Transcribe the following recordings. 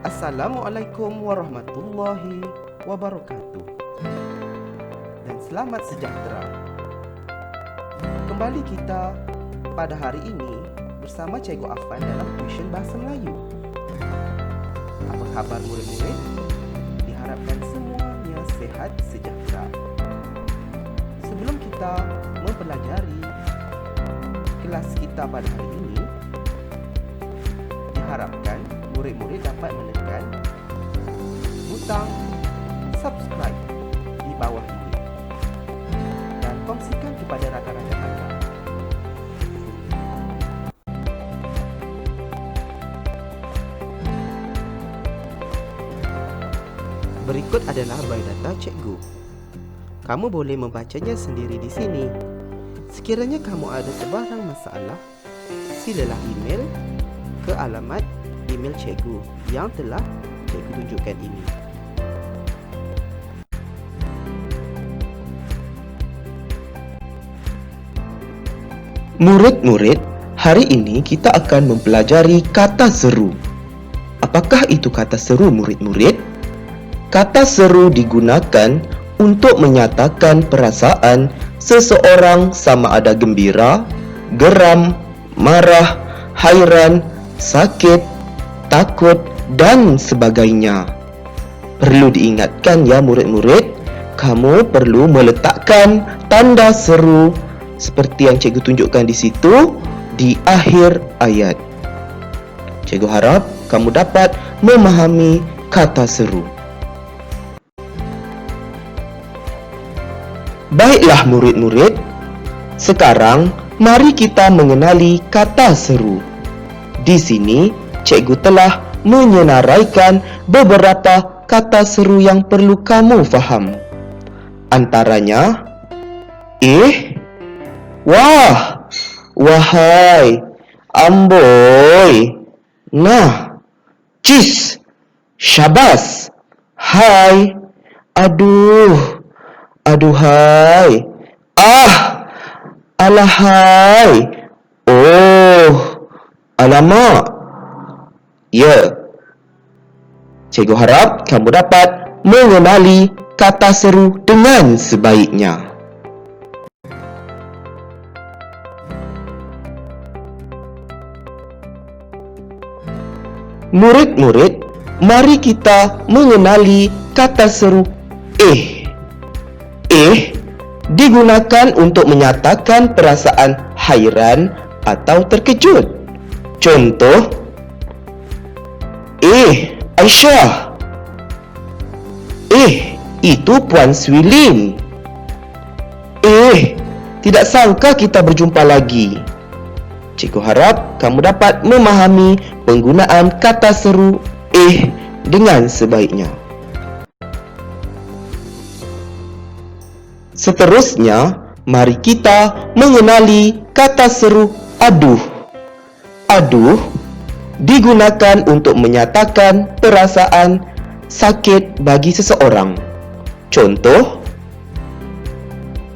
Assalamualaikum warahmatullahi wabarakatuh. Dan selamat sejahtera. Kembali kita pada hari ini bersama Cikgu Afan dalam tuition Bahasa Melayu. Apa khabar murid-murid? Diharapkan semuanya sihat sejahtera. Sebelum kita mempelajari kelas kita pada hari ini, diharapkan murid-murid dapat menekan butang subscribe di bawah ini dan kongsikan kepada rakan-rakan anda. Berikut adalah biodata cikgu. Kamu boleh membacanya sendiri di sini. Sekiranya kamu ada sebarang masalah, silalah email ke alamat email cikgu yang telah cikgu tunjukkan ini. Murid-murid, hari ini kita akan mempelajari kata seru. Apakah itu kata seru, murid-murid? Kata seru digunakan untuk menyatakan perasaan seseorang sama ada gembira, geram, marah, hairan, sakit, takut dan sebagainya. Perlu diingatkan ya murid-murid, kamu perlu meletakkan tanda seru seperti yang cikgu tunjukkan di situ di akhir ayat. Cikgu harap kamu dapat memahami kata seru. Baiklah murid-murid, sekarang mari kita mengenali kata seru. Di sini cikgu telah menyenaraikan beberapa kata seru yang perlu kamu faham. Antaranya, wah, wahai, amboi, nah, cis, syabas, hai, aduh, aduhai, alahai, oh, alamak. Ya, cikgu harap kamu dapat mengenali kata seru dengan sebaiknya. Murid-murid, mari kita mengenali kata seru digunakan untuk menyatakan perasaan hairan atau terkejut. Contoh, Aisyah, itu Puan Swilin. Tidak sangka kita berjumpa lagi. Cikgu harap kamu dapat memahami penggunaan kata seru dengan sebaiknya. Seterusnya, mari kita mengenali kata seru aduh. Aduh digunakan untuk menyatakan perasaan sakit bagi seseorang. Contoh,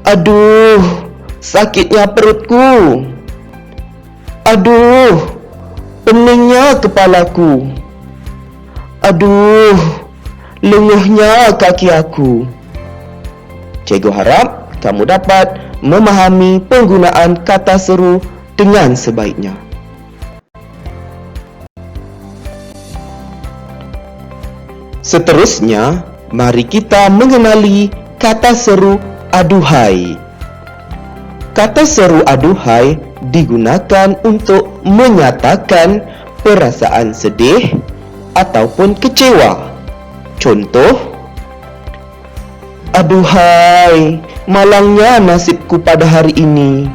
aduh, sakitnya perutku. Aduh, peningnya kepalaku. Aduh, lenguhnya kaki aku. Cikgu harap kamu dapat memahami penggunaan kata seru dengan sebaiknya. Seterusnya, mari kita mengenali kata seru aduhai. Kata seru aduhai digunakan untuk menyatakan perasaan sedih ataupun kecewa. Contoh, aduhai, malangnya nasibku pada hari ini.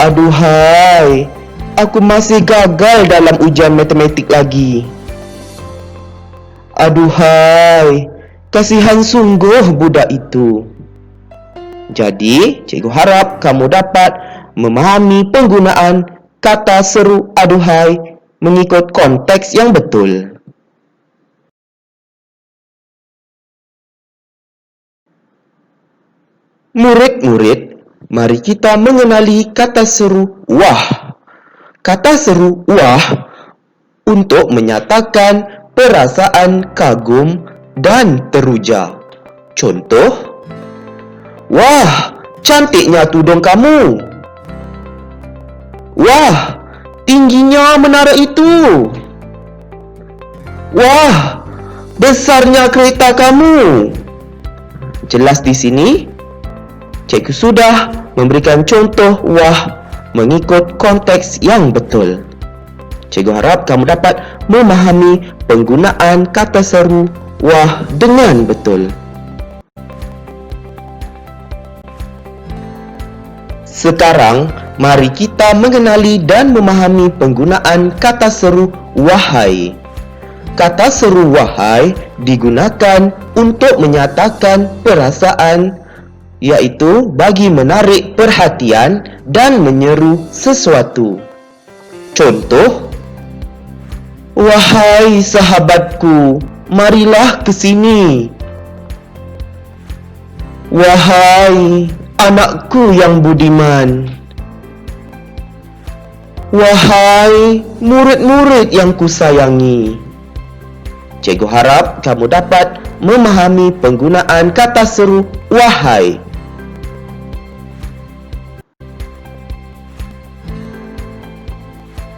Aduhai, aku masih gagal dalam ujian matematik lagi. Aduhai, kasihan sungguh budak itu. Jadi, cikgu harap kamu dapat memahami penggunaan kata seru aduhai mengikut konteks yang betul. Murid-murid, mari kita mengenali kata seru wah. Kata seru wah untuk menyatakan perasaan kagum dan teruja. Contoh, "Wah, cantiknya tudung kamu." "Wah, tingginya menara itu." "Wah, besarnya kereta kamu." Jelas di sini, cikgu sudah memberikan contoh "wah" mengikut konteks yang betul. Cikgu harap kamu dapat memahami penggunaan kata seru "wah" dengan betul. Sekarang, mari kita mengenali dan memahami penggunaan kata seru "wahai". Kata seru "wahai" digunakan untuk menyatakan perasaan, iaitu bagi menarik perhatian dan menyeru sesuatu. Contoh, "Wahai sahabatku, marilah ke sini." "Wahai anakku yang budiman." "Wahai murid-murid yang kusayangi." Cikgu harap kamu dapat memahami penggunaan kata seru "wahai".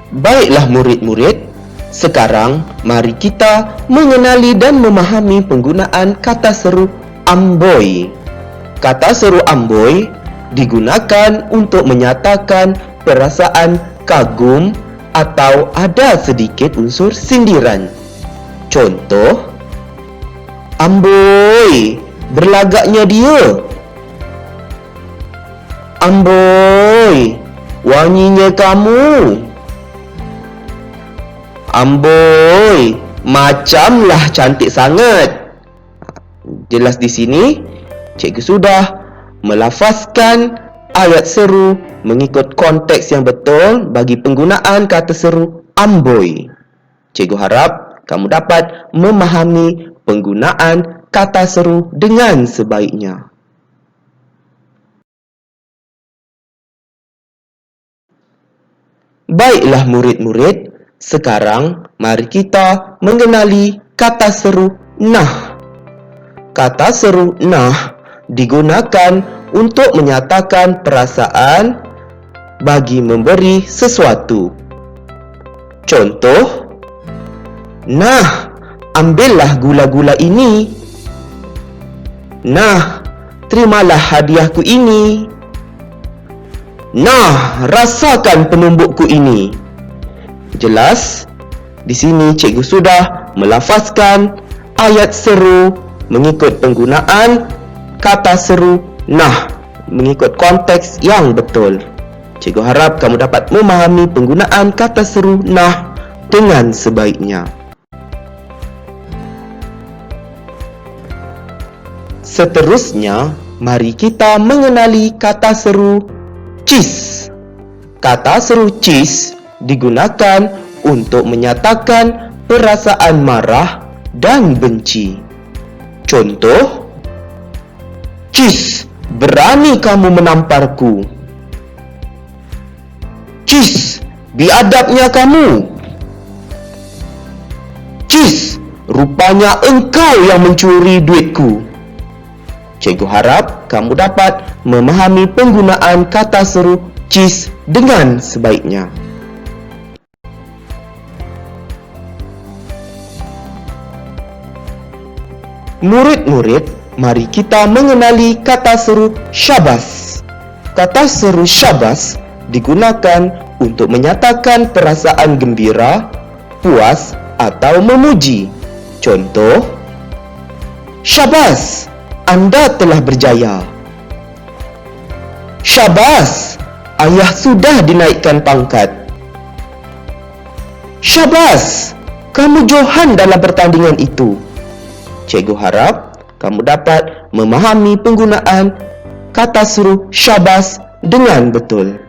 Baiklah murid-murid, sekarang mari kita mengenali dan memahami penggunaan kata seru amboi. Kata seru amboi digunakan untuk menyatakan perasaan kagum atau ada sedikit unsur sindiran. Contoh, "Amboi, berlagaknya dia." "Amboi, wanginya kamu." "Amboi, macamlah cantik sangat." Jelas di sini, cikgu sudah melafazkan ayat seru mengikut konteks yang betul bagi penggunaan kata seru amboi. Cikgu harap kamu dapat memahami penggunaan kata seru dengan sebaiknya. Baiklah murid-murid, sekarang mari kita mengenali kata seru nah. Kata seru nah digunakan untuk menyatakan perasaan bagi memberi sesuatu. Contoh, "Nah, ambillah gula-gula ini." "Nah, terimalah hadiahku ini." "Nah, rasakan penumbukku ini." Jelas, di sini cikgu sudah melafazkan ayat seru mengikut penggunaan kata seru nah mengikut konteks yang betul. Cikgu harap kamu dapat memahami penggunaan kata seru nah dengan sebaiknya. Seterusnya, mari kita mengenali kata seru cis. Kata seru cis digunakan untuk menyatakan perasaan marah dan benci. Contoh, "Cis, berani kamu menamparku." "Cis, biadabnya kamu." "Cis, rupanya engkau yang mencuri duitku." Cikgu harap kamu dapat memahami penggunaan kata seru cis dengan sebaiknya. Murid-murid, mari kita mengenali kata seru syabas. Kata seru syabas digunakan untuk menyatakan perasaan gembira, puas atau memuji. Contoh, "Syabas, Anda telah berjaya." "Syabas, ayah sudah dinaikkan pangkat." "Syabas, kamu johan dalam pertandingan itu." Cikgu harap kamu dapat memahami penggunaan kata seru syabas dengan betul.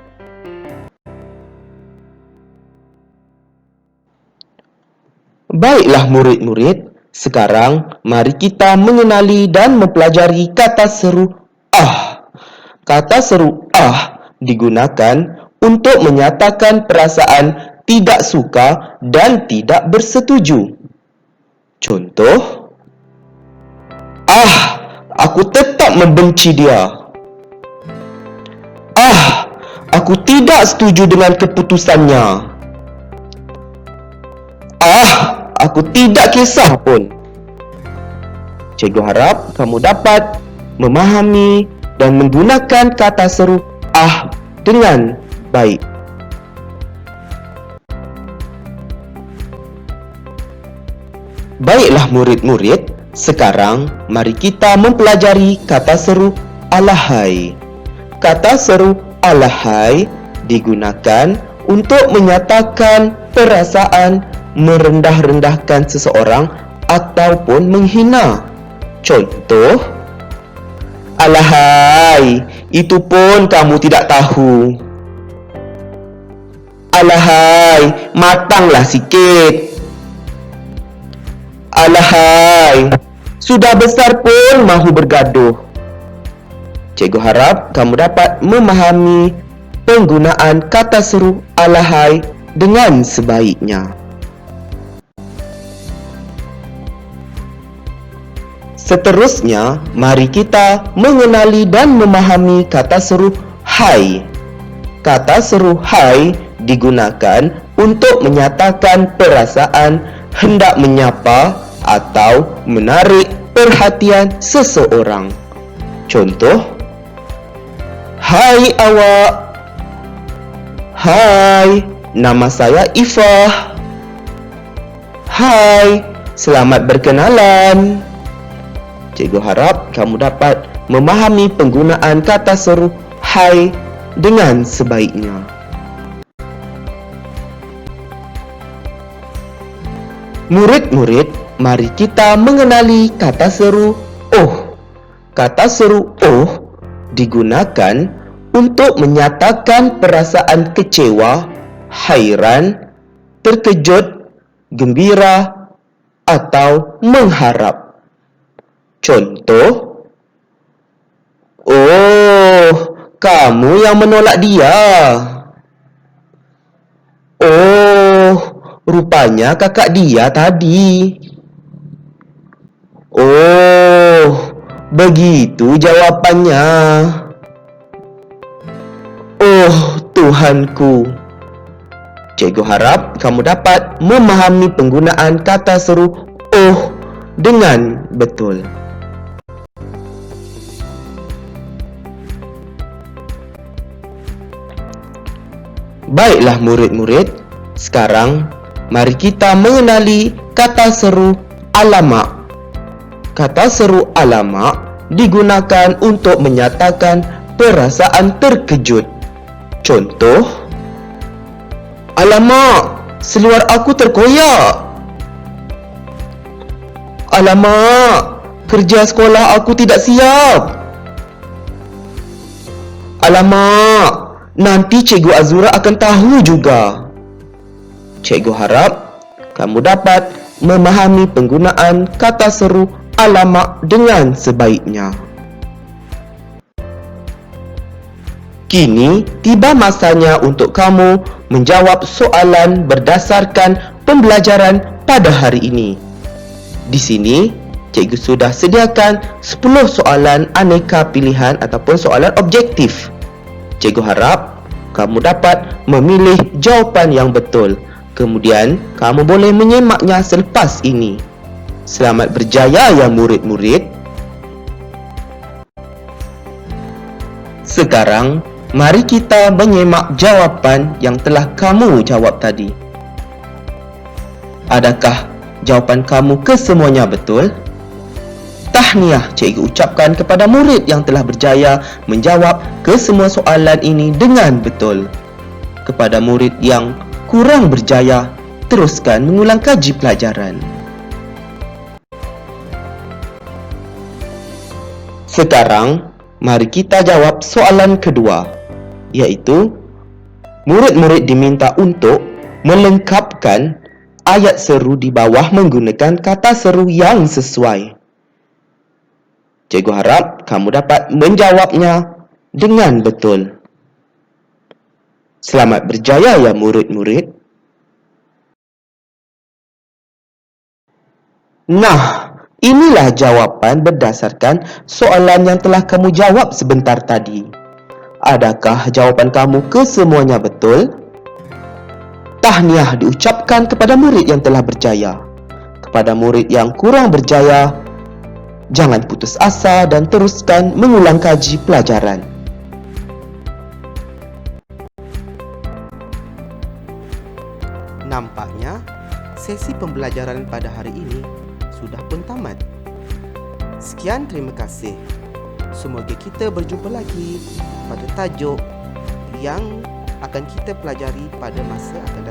Baiklah murid-murid, sekarang mari kita mengenali dan mempelajari kata seru ah. Kata seru ah digunakan untuk menyatakan perasaan tidak suka dan tidak bersetuju. Contoh, aku tetap membenci dia. Aku tidak setuju dengan keputusannya. Aku tidak kisah pun. Cikgu harap kamu dapat memahami dan menggunakan kata seru dengan baik. Baiklah murid-murid, sekarang mari kita mempelajari kata seru alahai. Kata seru alahai digunakan untuk menyatakan perasaan merendah-rendahkan seseorang ataupun menghina. Contoh, alahai, itu pun kamu tidak tahu. Alahai, matanglah sikit. Alahai, sudah besar pun mahu bergaduh. Cikgu harap kamu dapat memahami penggunaan kata seru alahai dengan sebaiknya. Seterusnya, mari kita mengenali dan memahami kata seru hai. Kata seru hai digunakan untuk menyatakan perasaan hendak menyapa atau menarik perhatian seseorang. Contoh, hai awak. Hai, nama saya Ifah. Hai, selamat berkenalan. Cikgu harap kamu dapat memahami penggunaan kata seru hai dengan sebaiknya. Murid-murid, mari kita mengenali kata seru oh. Kata seru oh digunakan untuk menyatakan perasaan kecewa, hairan, terkejut, gembira, atau mengharap. Contoh, oh, kamu yang menolak dia. Oh, rupanya kakak dia tadi. Oh, begitu jawapannya. Oh, Tuhanku. Cikgu harap kamu dapat memahami penggunaan kata seru oh dengan betul. Baiklah murid-murid, sekarang mari kita mengenali kata seru alamak. Kata seru alamak digunakan untuk menyatakan perasaan terkejut. Contoh, alamak, seluar aku terkoyak. Alamak, kerja sekolah aku tidak siap. Alamak, nanti Cikgu Azura akan tahu juga. Cikgu harap kamu dapat memahami penggunaan kata seru alamak dengan sebaiknya. Kini tiba masanya untuk kamu menjawab soalan berdasarkan pembelajaran pada hari ini. Di sini, Cikgu sudah sediakan 10 soalan aneka pilihan ataupun soalan objektif. Cikgu harap kamu dapat memilih jawapan yang betul. Kemudian, kamu boleh menyemaknya selepas ini. Selamat berjaya ya murid-murid. Sekarang, mari kita menyemak jawapan yang telah kamu jawab tadi. Adakah jawapan kamu kesemuanya betul? Tahniah cikgu ucapkan kepada murid yang telah berjaya menjawab kesemua soalan ini dengan betul. Kepada murid yang kurang berjaya, teruskan mengulang kaji pelajaran. Sekarang, mari kita jawab soalan kedua, iaitu murid-murid diminta untuk melengkapkan ayat seru di bawah menggunakan kata seru yang sesuai. Cikgu harap kamu dapat menjawabnya dengan betul. Selamat berjaya ya murid-murid. Nah, inilah jawapan berdasarkan soalan yang telah kamu jawab sebentar tadi. Adakah jawapan kamu kesemuanya betul? Tahniah diucapkan kepada murid yang telah berjaya. Kepada murid yang kurang berjaya, jangan putus asa dan teruskan mengulang kaji pelajaran. Nampaknya sesi pembelajaran pada hari ini sudah pun tamat. Sekian, terima kasih. Semoga kita berjumpa lagi pada tajuk yang akan kita pelajari pada masa akan datang.